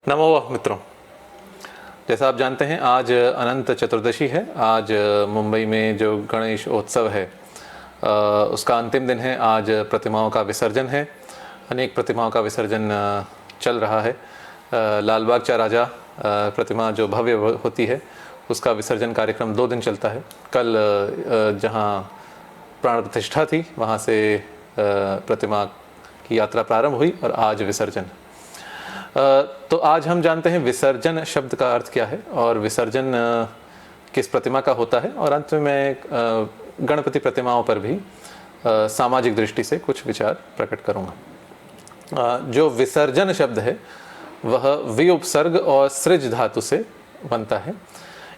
नमो मित्रों, जैसा आप जानते हैं आज अनंत चतुर्दशी है। आज मुंबई में जो गणेश उत्सव है उसका अंतिम दिन है। आज प्रतिमाओं का विसर्जन है। अनेक प्रतिमाओं का विसर्जन चल रहा है। लाल बाग चा राजा प्रतिमा जो भव्य होती है उसका विसर्जन कार्यक्रम 2 दिन चलता है। कल जहां प्राण प्रतिष्ठा थी वहां से प्रतिमा की यात्रा प्रारंभ हुई और आज विसर्जन। तो आज हम जानते हैं विसर्जन शब्द का अर्थ क्या है और विसर्जन किस प्रतिमा का होता है, और अंत में मैं गणपति प्रतिमाओं पर भी सामाजिक दृष्टि से कुछ विचार प्रकट करूंगा। जो विसर्जन शब्द है वह विउपसर्ग और सृज धातु से बनता है।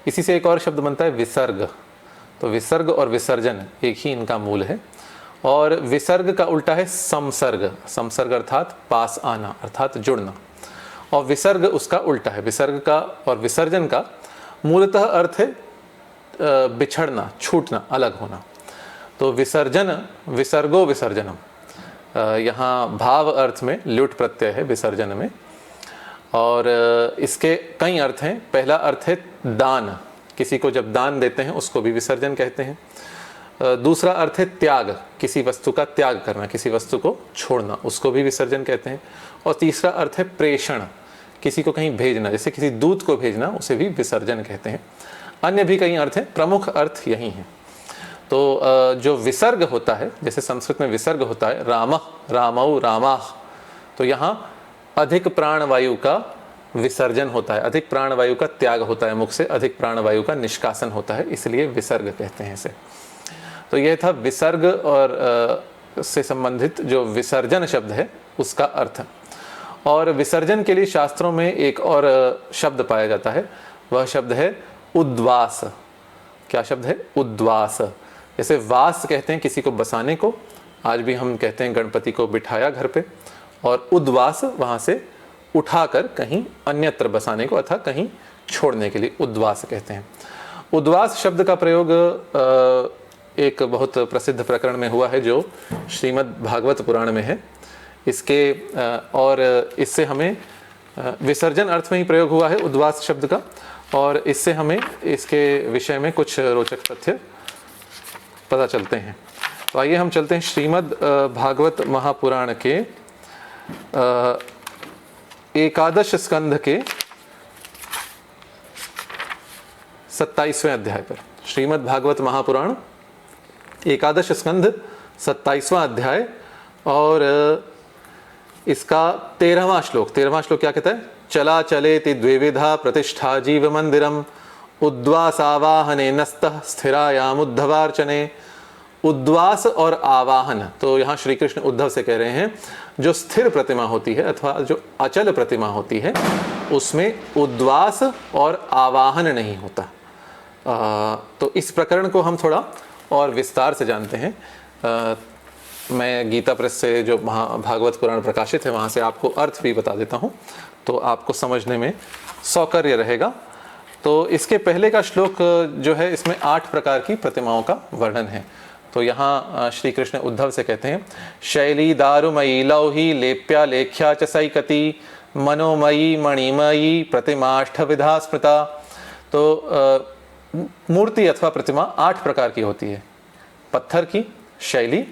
इसी से एक और शब्द बनता है विसर्ग। तो विसर्ग और विसर्जन एक ही इनका मूल है। और विसर्ग का उल्टा है संसर्ग। संसर्ग अर्थात पास आना, अर्थात जुड़ना, और विसर्ग उसका उल्टा है। विसर्ग का और विसर्जन का मूलतः अर्थ है बिछड़ना, छूटना, अलग होना। तो विसर्जन, विसर्गो विसर्जनम, यहाँ भाव अर्थ में ल्युट प्रत्यय है विसर्जन में, और इसके कई अर्थ हैं। पहला अर्थ है दान, किसी को जब दान देते हैं उसको भी विसर्जन कहते हैं। दूसरा अर्थ है त्याग, किसी वस्तु का त्याग करना, किसी वस्तु को छोड़ना, उसको भी विसर्जन कहते हैं। और तीसरा अर्थ है प्रेषण, किसी को कहीं भेजना, जैसे किसी दूत को भेजना, उसे भी विसर्जन कहते हैं। अन्य भी कई अर्थ हैं, प्रमुख अर्थ यही हैं। तो जो विसर्ग होता है, जैसे संस्कृत में विसर्ग होता है रामः, रामौ, रामाः, तो यहाँ अधिक प्राणवायु का विसर्जन होता है, अधिक प्राणवायु का त्याग होता है, मुख से अधिक प्राणवायु का निष्कासन होता है, इसलिए विसर्ग कहते हैं इसे। तो यह था विसर्ग और से संबंधित जो विसर्जन शब्द है उसका अर्थ। और विसर्जन के लिए शास्त्रों में एक और शब्द पाया जाता है, वह शब्द है उद्वास। क्या शब्द है? उद्वास। जैसे वास कहते हैं किसी को बसाने को, आज भी हम कहते हैं गणपति को बिठाया घर पे, और उद्वास वहाँ से उठाकर कहीं अन्यत्र बसाने को अथवा कहीं छोड़ने के लिए उद्वास कहते हैं। उद्वास शब्द का प्रयोग एक बहुत प्रसिद्ध प्रकरण में हुआ है जो श्रीमद् भागवत पुराण में है। इसके और इससे हमें विसर्जन अर्थ में ही प्रयोग हुआ है उद्वास शब्द का, और इससे हमें इसके विषय में कुछ रोचक तथ्य पता चलते हैं। तो आइए हम चलते हैं श्रीमद् भागवत महापुराण के 11 स्कंध के 27वें अध्याय पर। श्रीमद् भागवत महापुराण 11 स्कंध 27वां अध्याय और इसका 13वां श्लोक। 13वां श्लोक क्या कहता है? चला चलेति द्विविधा प्रतिष्ठा जीव मंदिरम उद्वास आवाहने नस्तः स्थिरायामुद्धवार्चने। उद्वास और आवाहन, तो यहाँ श्री कृष्ण उद्धव से कह रहे हैं जो स्थिर प्रतिमा होती है अथवा जो अचल प्रतिमा होती है उसमें उद्वास और आवाहन नहीं होता। तो इस प्रकरण को हम थोड़ा और विस्तार से जानते हैं। मैं गीता प्रेस से जो भागवत पुराण प्रकाशित है वहाँ से आपको अर्थ भी बता देता हूँ, तो आपको समझने में सौकर्य रहेगा। तो इसके पहले का श्लोक जो है इसमें 8 प्रकार की प्रतिमाओं का वर्णन है। तो यहाँ श्री कृष्ण उद्धव से कहते हैं शैली दारुमयी लौही लेप्या लेख्या च सैकती मनोमयी मणिमयी प्रतिमाष्ट विधा स्मृता। तो मूर्ति अथवा प्रतिमा 8 प्रकार की होती है। पत्थर की शैली,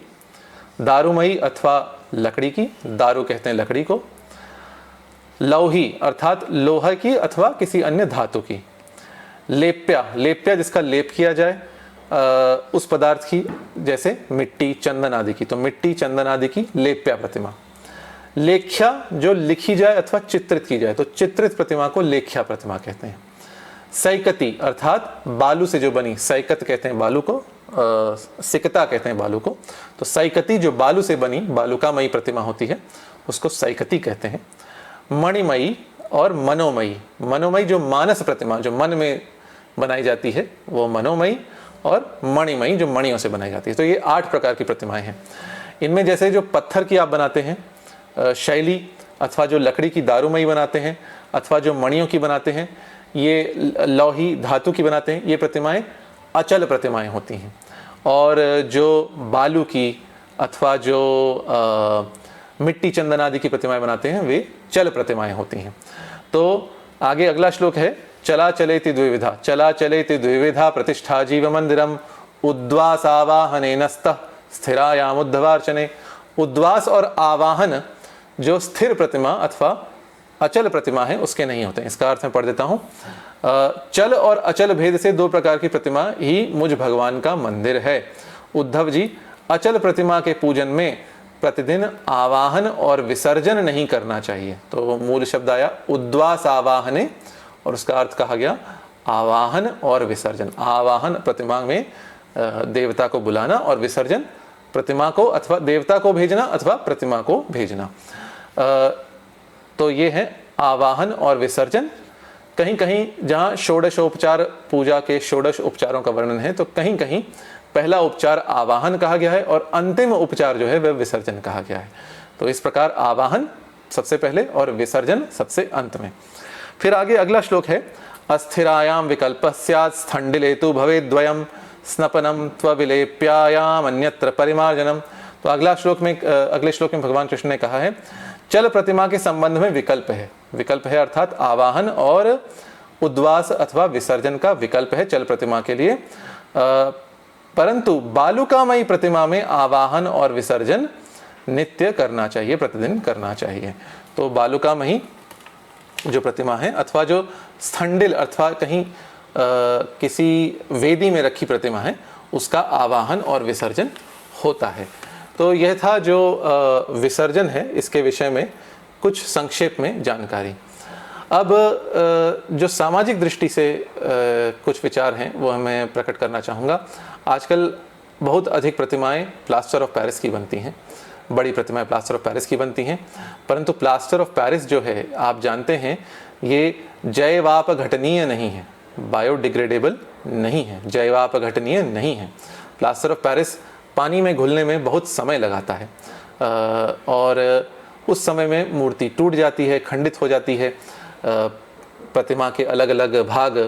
दारुमयी अथवा लकड़ी की, दारु कहते हैं लकड़ी को, लौही अर्थात लोहा की अथवा किसी अन्य धातु की, लेप्या, लेप्या जिसका लेप किया जाए उस पदार्थ की, जैसे मिट्टी, चंदन आदि की, तो मिट्टी, चंदन आदि की लेप्या प्रतिमा। लेख्या जो लिखी जाए अथवा चित्रित की जाए, तो चित्रित प्रतिमा को लेख्या प्रतिमा कहते हैं। सैकती अर्थात बालू से जो बनी, सैकत कहते हैं बालू को, सिकता कहते हैं बालू को, तो सैकती जो बालू से बनी बालुकामयी प्रतिमा होती है उसको सैकती कहते हैं। मणिमयी और मनोमयी, मनोमयी जो मानस प्रतिमा जो मन में बनाई जाती है वो मनोमयी, और मणिमयी जो मणियों से बनाई जाती है। तो ये 8 प्रकार की प्रतिमाएं हैं। इनमें जैसे जो पत्थर की आप बनाते हैं शैली, अथवा जो लकड़ी की दारुमयी बनाते हैं, अथवा जो मणियों की बनाते हैं, ये लौही धातु की बनाते हैं, ये प्रतिमाएं अचल प्रतिमाएं होती हैं। और जो बालू की अथवा जो मिट्टी, चंदन आदि की प्रतिमाएं बनाते हैं वे चल प्रतिमाएं होती हैं। तो आगे अगला श्लोक है चला चलेति द्विविधा, चला चलेति द्विविधा प्रतिष्ठा जीव मंदिरम उद्वास आवाहनेनस्तः स्थिरायामुद्धवार्चने। उद्वास और आवाहन जो स्थिर प्रतिमा अथवा अचल प्रतिमा है उसके नहीं होते। इसका अर्थ मैं पढ़ देता हूँ। चल और अचल भेद से दो प्रकार की प्रतिमा ही मुझ भगवान का मंदिर है। उद्धव जी, अचल प्रतिमा के पूजन में प्रतिदिन आवाहन और विसर्जन नहीं करना चाहिए। तो मूल शब्द आया उद्वास आवाहने और उसका अर्थ कहा गया आवाहन और विसर्जन। आवाहन प्रतिमा में देवता को बुलाना और विसर्जन प्रतिमा को अथवा देवता को भेजना अथवा प्रतिमा को भेजना। तो ये है आवाहन और विसर्जन। कहीं कहीं जहाँ षोडशोपचार पूजा के षोडश उपचारों का वर्णन है तो कहीं कहीं पहला उपचार आवाहन कहा गया है और अंतिम उपचार जो है वह विसर्जन कहा गया है। तो इस प्रकार आवाहन सबसे पहले और विसर्जन सबसे अंत में। फिर आगे अगला श्लोक है अस्थिरायाम विकल्पः स्यात् स्थंडिलेतु भवेद्वयम् स्नपनम त्वविलेप्यायाम अन्यत्र परिमार्जनम। तो अगले श्लोक में भगवान कृष्ण ने कहा है चल प्रतिमा के संबंध में विकल्प है। विकल्प है अर्थात आवाहन और उद्वास अथवा विसर्जन का विकल्प है चल प्रतिमा के लिए, परंतु बालुकामयी प्रतिमा में आवाहन और विसर्जन नित्य करना चाहिए, प्रतिदिन करना चाहिए। तो बालुकामयी जो प्रतिमा है अथवा जो स्थंडिल अथवा कहीं किसी वेदी में रखी प्रतिमा है उसका आवाहन और विसर्जन होता है। तो यह था जो विसर्जन है, इसके विषय में कुछ संक्षेप में जानकारी। अब जो सामाजिक दृष्टि से कुछ विचार हैं वो मैं प्रकट करना चाहूँगा। आजकल बहुत अधिक प्रतिमाएं प्लास्टर ऑफ पेरिस की बनती हैं, बड़ी प्रतिमाएं प्लास्टर ऑफ पेरिस की बनती हैं, परंतु प्लास्टर ऑफ पेरिस जो है आप जानते हैं ये जैवाप घटनीय नहीं है, बायोडिग्रेडेबल नहीं है, जैवाप घटनीय नहीं है। प्लास्टर ऑफ पेरिस पानी में घुलने में बहुत समय लगाता है और उस समय में मूर्ति टूट जाती है, खंडित हो जाती है। प्रतिमा के अलग अलग भाग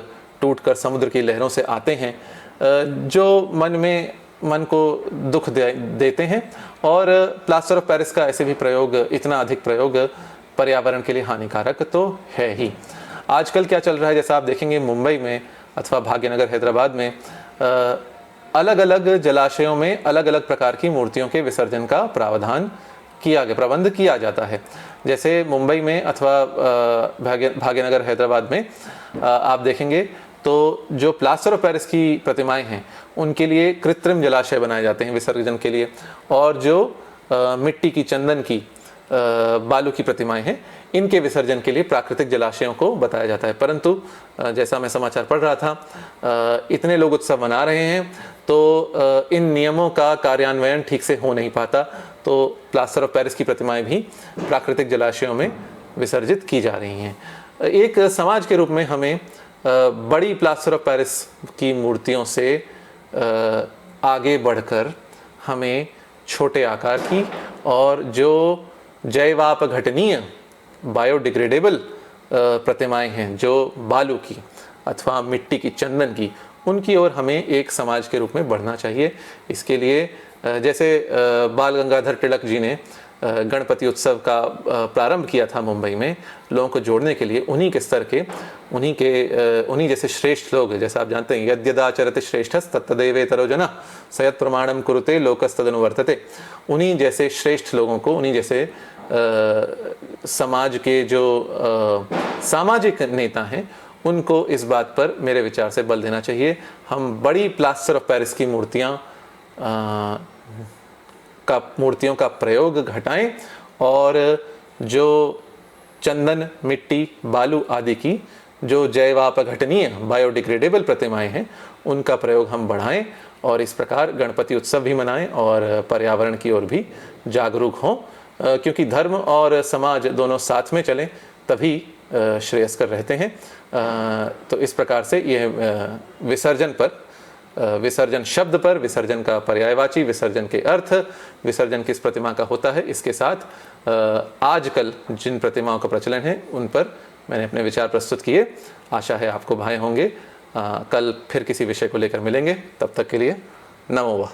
टूटकर समुद्र की लहरों से आते हैं जो मन को दुख देते हैं। और प्लास्टर ऑफ पेरिस का ऐसे भी प्रयोग, इतना अधिक प्रयोग पर्यावरण के लिए हानिकारक तो है ही। आजकल क्या चल रहा है, जैसा आप देखेंगे मुंबई में अथवा भाग्यनगर हैदराबाद में अलग अलग जलाशयों में अलग अलग प्रकार की मूर्तियों के विसर्जन का प्रबंध किया जाता है। जैसे मुंबई में अथवा भाग्यनगर हैदराबाद में आप देखेंगे तो जो प्लास्टर ऑफ पेरिस की प्रतिमाएं हैं उनके लिए कृत्रिम जलाशय बनाए जाते हैं विसर्जन के लिए, और जो मिट्टी की, चंदन की, बालू की प्रतिमाएं हैं इनके विसर्जन के लिए प्राकृतिक जलाशयों को बताया जाता है। परंतु जैसा मैं समाचार पढ़ रहा था इतने लोग उत्सव मना रहे हैं तो इन नियमों का कार्यान्वयन ठीक से हो नहीं पाता, तो प्लास्टर ऑफ पेरिस की प्रतिमाएं भी प्राकृतिक जलाशयों में विसर्जित की जा रही हैं। एक समाज के रूप में हमें बड़ी प्लास्टर ऑफ पेरिस की मूर्तियों से आगे बढ़कर हमें छोटे आकार की और जो जैवाप घटनीय बायोडिग्रेडेबल प्रतिमाएं हैं, जो बालू की अथवा मिट्टी की, चंदन की, उनकी ओर हमें एक समाज के रूप में बढ़ना चाहिए। इसके लिए जैसे बाल गंगाधर तिलक जी ने गणपति उत्सव का प्रारंभ किया था मुंबई में लोगों को जोड़ने के लिए, उन्हीं के स्तर के, उन्हीं जैसे श्रेष्ठ लोग, जैसा आप जानते हैं यद्यदाचरति श्रेष्ठस् तत्तदेवेतरो जनः स यत् प्रमाणम कुरुते लोकस्तदनुवर्तते। उन्हीं जैसे श्रेष्ठ लोगों को, उन्हीं जैसे समाज के जो सामाजिक नेता हैं उनको इस बात पर मेरे विचार से बल देना चाहिए। हम बड़ी प्लास्टर ऑफ पेरिस की मूर्तियों का प्रयोग घटाएं और जो चंदन, मिट्टी, बालू आदि की जो जैवाप घटनीय बायोडिग्रेडेबल प्रतिमाएं हैं उनका प्रयोग हम बढ़ाएं और इस प्रकार गणपति उत्सव भी मनाएं और पर्यावरण की ओर भी जागरूक हों, क्योंकि धर्म और समाज दोनों साथ में चलें तभी श्रेयस्कर रहते हैं। तो इस प्रकार से यह विसर्जन शब्द पर, विसर्जन का पर्यायवाची, विसर्जन के अर्थ, विसर्जन किस प्रतिमा का होता है, इसके साथ आजकल जिन प्रतिमाओं का प्रचलन है उन पर मैंने अपने विचार प्रस्तुत किए। आशा है आपको भाए होंगे। कल फिर किसी विषय को लेकर मिलेंगे, तब तक के लिए नमो वाह।